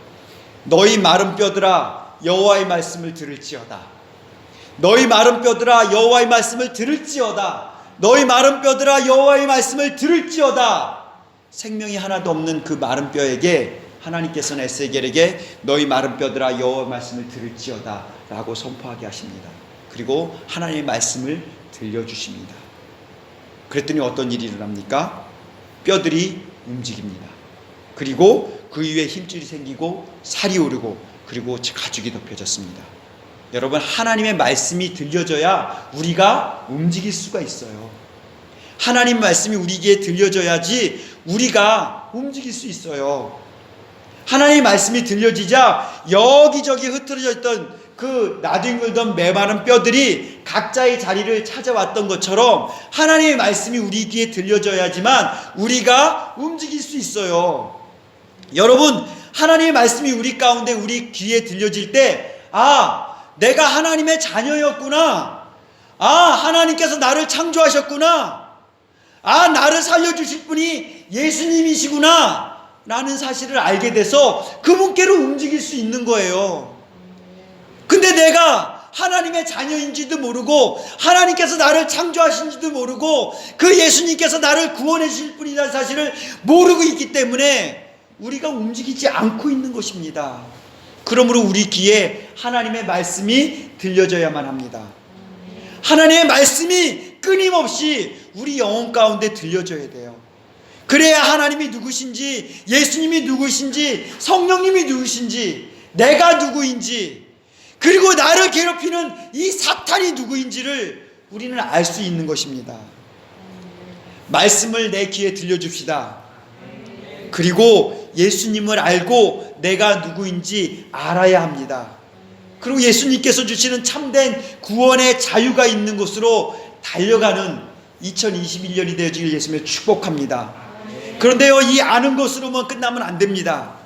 너희 마른 뼈들아 여호와의 말씀을 들을지어다. 너희 마른 뼈들아 여호와의 말씀을 들을지어다. 너희 마른 뼈들아 여호와의 말씀을 들을지어다. 생명이 하나도 없는 그 마른 뼈에게 하나님께서는 에스겔에게 너희 마른 뼈들아 여호와의 말씀을 들을지어다 라고 선포하게 하십니다. 그리고 하나님의 말씀을 들려주십니다. 그랬더니 어떤 일이 일어납니까? 뼈들이 움직입니다. 그리고 그 위에 힘줄이 생기고 살이 오르고 그리고 가죽이 덮여졌습니다. 여러분, 하나님의 말씀이 들려져야 우리가 움직일 수가 있어요. 하나님 말씀이 우리에게 들려져야지 우리가 움직일 수 있어요. 하나님의 말씀이 들려지자 여기저기 흩어져 있던 그 나뒹굴던 메마른 뼈들이 각자의 자리를 찾아왔던 것처럼 하나님의 말씀이 우리 귀에 들려져야지만 우리가 움직일 수 있어요. 여러분, 하나님의 말씀이 우리 가운데 우리 귀에 들려질 때, 내가 하나님의 자녀였구나. 하나님께서 나를 창조하셨구나. 나를 살려주실 분이 예수님이시구나 라는 사실을 알게 돼서 그분께로 움직일 수 있는 거예요. 근데 내가 하나님의 자녀인지도 모르고 하나님께서 나를 창조하신지도 모르고 그 예수님께서 나를 구원해 주실 분이라는 사실을 모르고 있기 때문에 우리가 움직이지 않고 있는 것입니다. 그러므로 우리 귀에 하나님의 말씀이 들려져야만 합니다. 하나님의 말씀이 끊임없이 우리 영혼 가운데 들려져야 돼요. 그래야 하나님이 누구신지, 예수님이 누구신지, 성령님이 누구신지, 내가 누구인지, 그리고 나를 괴롭히는 이 사탄이 누구인지를 우리는 알 수 있는 것입니다. 말씀을 내 귀에 들려줍시다. 그리고 예수님을 알고 내가 누구인지 알아야 합니다. 그리고 예수님께서 주시는 참된 구원의 자유가 있는 곳으로 달려가는 2021년이 되어지길 예수님을 축복합니다. 그런데요, 이 아는 것으로만 끝나면 안 됩니다.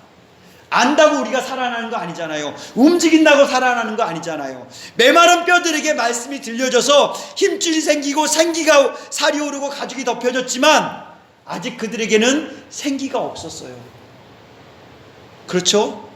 안다고 우리가 살아나는 거 아니잖아요. 움직인다고 살아나는 거 아니잖아요. 메마른 뼈들에게 말씀이 들려져서 힘줄이 생기고 생기가 살이 오르고 가죽이 덮여졌지만 아직 그들에게는 생기가 없었어요. 그렇죠?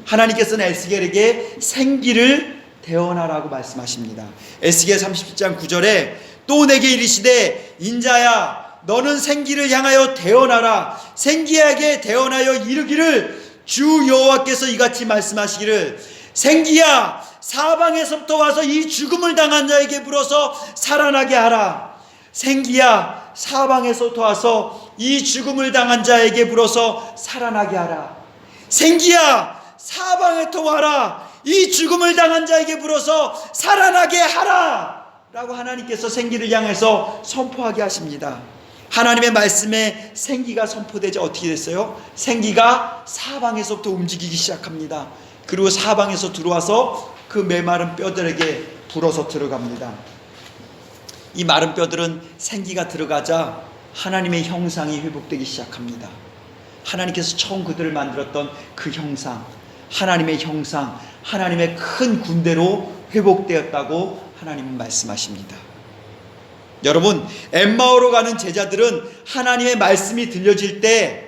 하나님께서는 에스겔에게 생기를 대언하라고 말씀하십니다. 에스겔 37장 9절에 또 내게 이르시되 인자야 너는 생기를 향하여 대언하라. 생기에게 대언하여 이르기를 주 여호와께서 이같이 말씀하시기를 생기야 사방에서부터 와서 이 죽음을 당한 자에게 불어서 살아나게 하라. 생기야 사방에서부터 와서 이 죽음을 당한 자에게 불어서 살아나게 하라. 생기야 사방에부터 와라. 이 죽음을 당한 자에게 불어서 살아나게 하라 라고 하나님께서 생기를 향해서 선포하게 하십니다. 하나님의 말씀에 생기가 선포되자 어떻게 됐어요? 생기가 사방에서부터 움직이기 시작합니다. 그리고 사방에서 들어와서 그 메마른 뼈들에게 불어서 들어갑니다. 이 마른 뼈들은 생기가 들어가자 하나님의 형상이 회복되기 시작합니다. 하나님께서 처음 그들을 만들었던 그 형상, 하나님의 형상, 하나님의 큰 군대로 회복되었다고 하나님은 말씀하십니다. 여러분, 엠마오로 가는 제자들은 하나님의 말씀이 들려질 때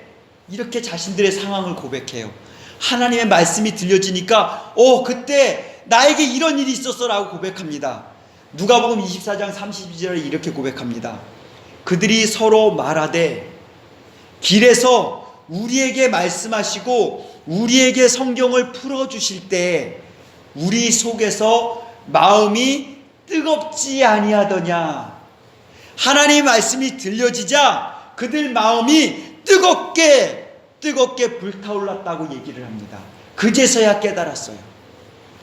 이렇게 자신들의 상황을 고백해요. 하나님의 말씀이 들려지니까 그때 나에게 이런 일이 있었어 라고 고백합니다. 누가복음 24장 32절에 이렇게 고백합니다. 그들이 서로 말하되 길에서 우리에게 말씀하시고 우리에게 성경을 풀어주실 때 우리 속에서 마음이 뜨겁지 아니하더냐. 하나님의 말씀이 들려지자 그들 마음이 뜨겁게 불타올랐다고 얘기를 합니다. 그제서야 깨달았어요.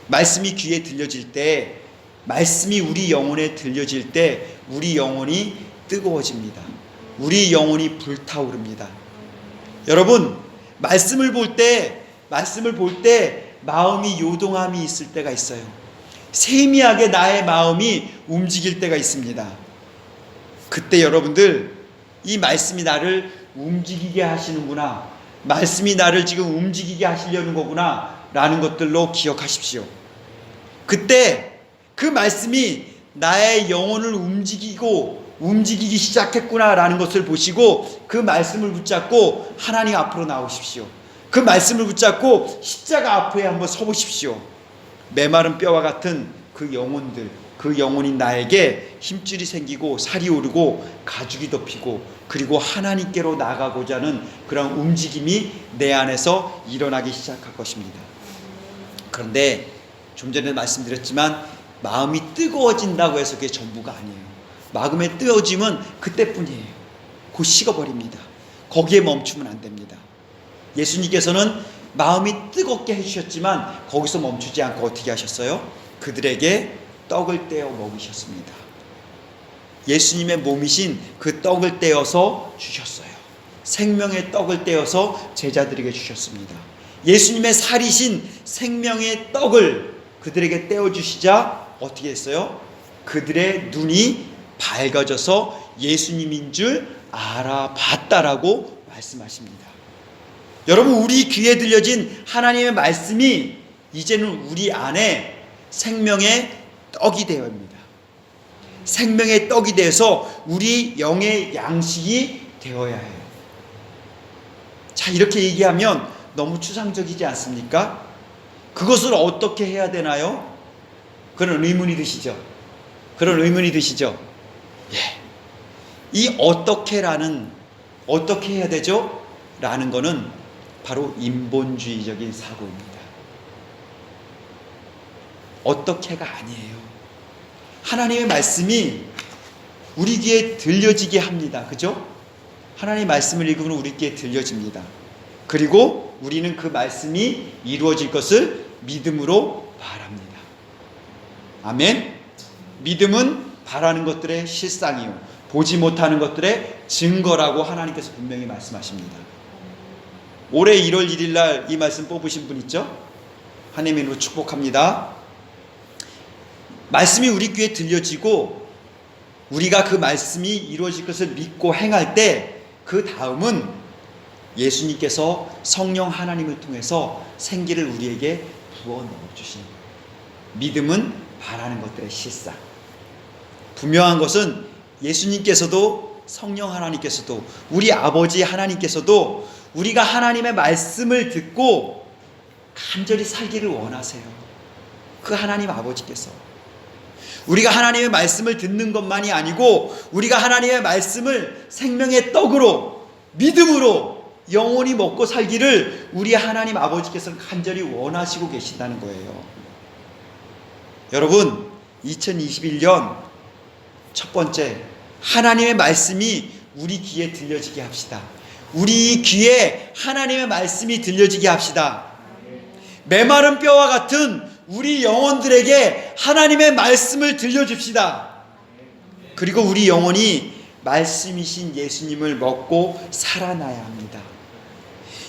말씀이 귀에 들려질 때, 말씀이 우리 영혼에 들려질 때 우리 영혼이 뜨거워집니다. 우리 영혼이 불타오릅니다. 여러분, 말씀을 볼 때 마음이 요동함이 있을 때가 있어요. 세미하게 나의 마음이 움직일 때가 있습니다. 그때 여러분들, 이 말씀이 나를 움직이게 하시는구나, 말씀이 나를 지금 움직이게 하시려는 거구나 라는 것들로 기억하십시오. 그때 그 말씀이 나의 영혼을 움직이기 시작했구나 라는 것을 보시고 그 말씀을 붙잡고 하나님 앞으로 나오십시오. 그 말씀을 붙잡고 십자가 앞에 한번 서보십시오. 메마른 뼈와 같은 그 영혼들, 그 영혼인 나에게 힘줄이 생기고 살이 오르고 가죽이 덮이고 그리고 하나님께로 나가고자 하는 그런 움직임이 내 안에서 일어나기 시작할 것입니다. 그런데 좀 전에 말씀드렸지만 마음이 뜨거워진다고 해서 그게 전부가 아니에요. 마음의 뜨거워짐은 그때뿐이에요. 곧 식어버립니다. 거기에 멈추면 안 됩니다. 예수님께서는 마음이 뜨겁게 해주셨지만 거기서 멈추지 않고 어떻게 하셨어요? 그들에게 떡을 떼어 먹이셨습니다. 예수님의 몸이신 그 떡을 떼어서 주셨어요. 생명의 떡을 떼어서 제자들에게 주셨습니다. 예수님의 살이신 생명의 떡을 그들에게 떼어주시자 어떻게 했어요? 그들의 눈이 밝아져서 예수님인 줄 알아봤다라고 말씀하십니다. 여러분, 우리 귀에 들려진 하나님의 말씀이 이제는 우리 안에 생명의 떡이 되어입니다. 생명의 떡이 돼서 우리 영의 양식이 되어야 해요. 자, 이렇게 얘기하면 너무 추상적이지 않습니까? 그것을 어떻게 해야 되나요? 그런 의문이 드시죠? 예. 이 어떻게 해야 되죠? 라는 거는 바로 인본주의적인 사고입니다. 어떻게가 아니에요. 하나님의 말씀이 우리 귀에 들려지게 합니다. 그죠? 하나님의 말씀을 읽으면 우리 귀에 들려집니다. 그리고 우리는 그 말씀이 이루어질 것을 믿음으로 바랍니다. 아멘. 믿음은 바라는 것들의 실상이요 보지 못하는 것들의 증거라고 하나님께서 분명히 말씀하십니다. 올해 1월 1일 날 이 말씀 뽑으신 분 있죠? 하나님의 이름으로 축복합니다. 말씀이 우리 귀에 들려지고 우리가 그 말씀이 이루어질 것을 믿고 행할 때 그 다음은 예수님께서 성령 하나님을 통해서 생기를 우리에게 부어 넣어주신 믿음은 바라는 것들의 실상. 분명한 것은 예수님께서도 성령 하나님께서도 우리 아버지 하나님께서도 우리가 하나님의 말씀을 듣고 간절히 살기를 원하세요. 그 하나님 아버지께서 우리가 하나님의 말씀을 듣는 것만이 아니고 우리가 하나님의 말씀을 생명의 떡으로 믿음으로 영원히 먹고 살기를 우리 하나님 아버지께서는 간절히 원하시고 계신다는 거예요. 여러분, 2021년 첫 번째, 하나님의 말씀이 우리 귀에 들려지게 합시다. 우리 귀에 하나님의 말씀이 들려지게 합시다. 메마른 뼈와 같은 우리 영혼들에게 하나님의 말씀을 들려줍시다. 그리고 우리 영혼이 말씀이신 예수님을 먹고 살아나야 합니다.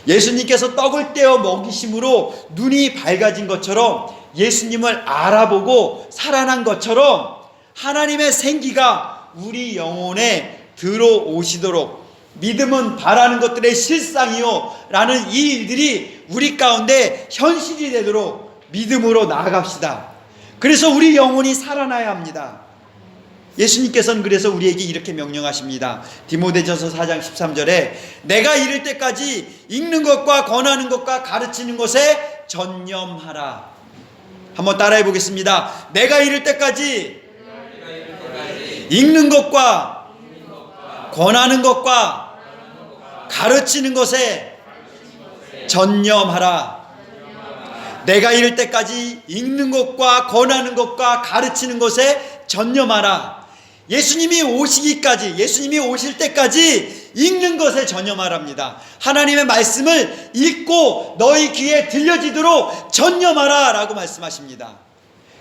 예수님께서 떡을 떼어 먹이심으로 눈이 밝아진 것처럼 예수님을 알아보고 살아난 것처럼 하나님의 생기가 우리 영혼에 들어오시도록 믿음은 바라는 것들의 실상이요 라는 이 일들이 우리 가운데 현실이 되도록 믿음으로 나아갑시다. 그래서 우리 영혼이 살아나야 합니다. 예수님께서는 그래서 우리에게 이렇게 명령하십니다. 디모데전서 4장 13절에 내가 이를 때까지 읽는 것과 권하는 것과 가르치는 것에 전념하라. 한번 따라해 보겠습니다. 내가 이를 때까지 읽는 것과 권하는 것과 가르치는 것에 전념하라. 내가 이를 때까지 읽는 것과 권하는 것과 가르치는 것에 전념하라. 예수님이 오실 때까지 읽는 것에 전념하랍니다. 하나님의 말씀을 읽고 너희 귀에 들려지도록 전념하라 라고 말씀하십니다.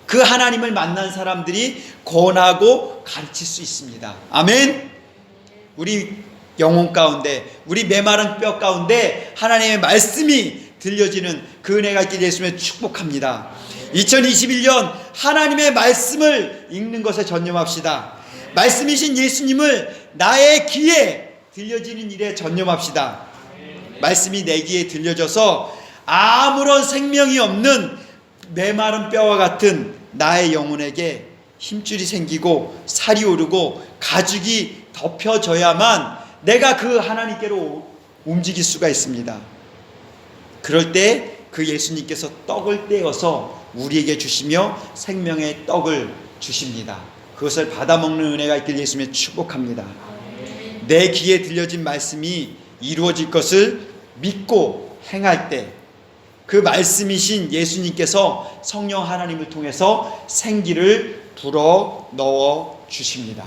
그 하나님을 만난 사람들이 권하고 가르칠 수 있습니다. 아멘. 우리 영혼 가운데, 우리 메마른 뼈 가운데 하나님의 말씀이 들려지는 그 은혜가 있기를 예수님을 축복합니다. 2021년 하나님의 말씀을 읽는 것에 전념합시다. 말씀이신 예수님을 나의 귀에 들려지는 일에 전념합시다. 말씀이 내 귀에 들려져서 아무런 생명이 없는 메마른 뼈와 같은 나의 영혼에게 힘줄이 생기고 살이 오르고 가죽이 덮여져야만 내가 그 하나님께로 움직일 수가 있습니다. 그럴 때 그 예수님께서 떡을 떼어서 우리에게 주시며 생명의 떡을 주십니다. 그것을 받아먹는 은혜가 있길 예수님의 축복합니다. 내 귀에 들려진 말씀이 이루어질 것을 믿고 행할 때 그 말씀이신 예수님께서 성령 하나님을 통해서 생기를 불어 넣어 주십니다.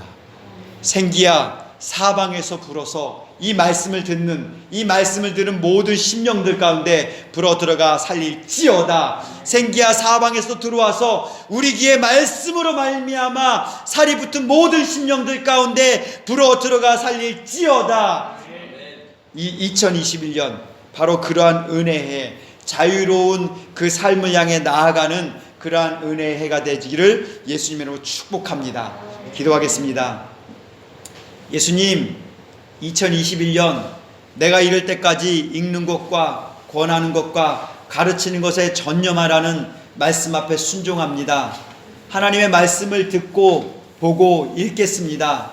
생기야 사방에서 불어서 이 말씀을 들은 모든 심령들 가운데 불어 들어가 살릴지어다. 생기야 사방에서 들어와서 우리 귀에 말씀으로 말미암아 살이 붙은 모든 심령들 가운데 불어 들어가 살릴지어다. 이 2021년 바로 그러한 은혜에 자유로운 그 삶을 향해 나아가는 그러한 은혜의 해가 되기를 예수님으로 축복합니다. 기도하겠습니다. 예수님, 2021년 내가 이럴 때까지 읽는 것과 권하는 것과 가르치는 것에 전념하라는 말씀 앞에 순종합니다. 하나님의 말씀을 듣고 보고 읽겠습니다.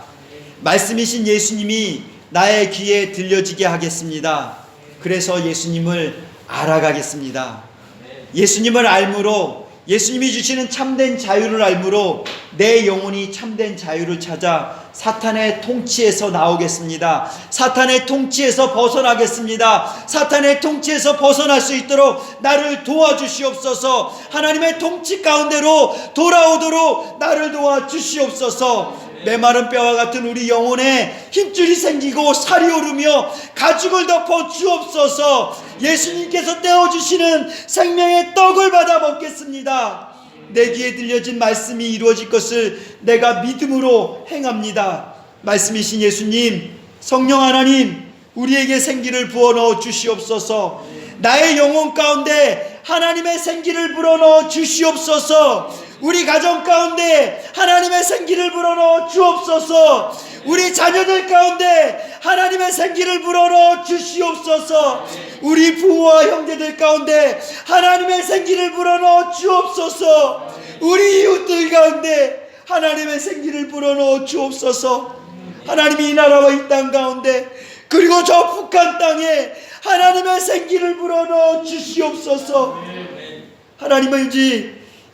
말씀이신 예수님이 나의 귀에 들려지게 하겠습니다. 그래서 예수님을 알아가겠습니다. 예수님을 알므로, 예수님이 주시는 참된 자유를 알므로 내 영혼이 참된 자유를 찾아 사탄의 통치에서 나오겠습니다. 사탄의 통치에서 벗어나겠습니다. 사탄의 통치에서 벗어날 수 있도록 나를 도와주시옵소서. 하나님의 통치 가운데로 돌아오도록 나를 도와주시옵소서. 메마른 뼈와 같은 우리 영혼에 힘줄이 생기고 살이 오르며 가죽을 덮어 주옵소서. 예수님께서 떼어주시는 생명의 떡을 받아 먹겠습니다. 내 귀에 들려진 말씀이 이루어질 것을 내가 믿음으로 행합니다. 말씀이신 예수님, 성령 하나님, 우리에게 생기를 부어 넣어 주시옵소서. 나의 영혼 가운데 하나님의 생기를 불어넣어 주시옵소서. 우리 가정 가운데 하나님의 생기를 불어넣어 주옵소서. 우리 자녀들 가운데 하나님의 생기를 불어넣어 주시옵소서. 우리 부모와 형제들 가운데 하나님의 생기를 불어넣어 주옵소서. 우리 이웃들 가운데 하나님의 생기를 불어넣어 주옵소서. 하나님이 이 나라와 이 땅 가운데 그리고 저 북한 땅에 하나님의 생기를 불어넣어 주시옵소서. 하나님의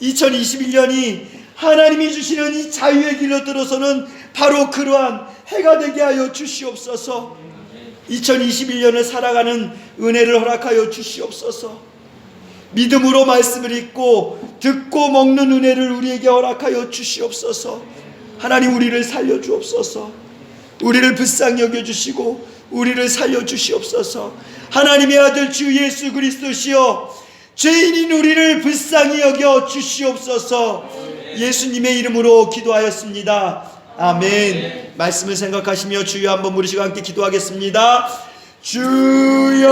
2021년이 하나님이 주시는 이 자유의 길로 들어서는 바로 그러한 해가 되게 하여 주시옵소서. 2021년을 살아가는 은혜를 허락하여 주시옵소서. 믿음으로 말씀을 읽고 듣고 먹는 은혜를 우리에게 허락하여 주시옵소서. 하나님, 우리를 살려 주옵소서. 우리를 불쌍히 여겨주시고 우리를 살려 주시옵소서. 하나님의 아들 주 예수 그리스도시여, 죄인인 우리를 불쌍히 여겨 주시옵소서. 예수님의 이름으로 기도하였습니다. 아멘. 말씀을 생각하시며 주여 한번 부르시고 함께 기도하겠습니다. 주여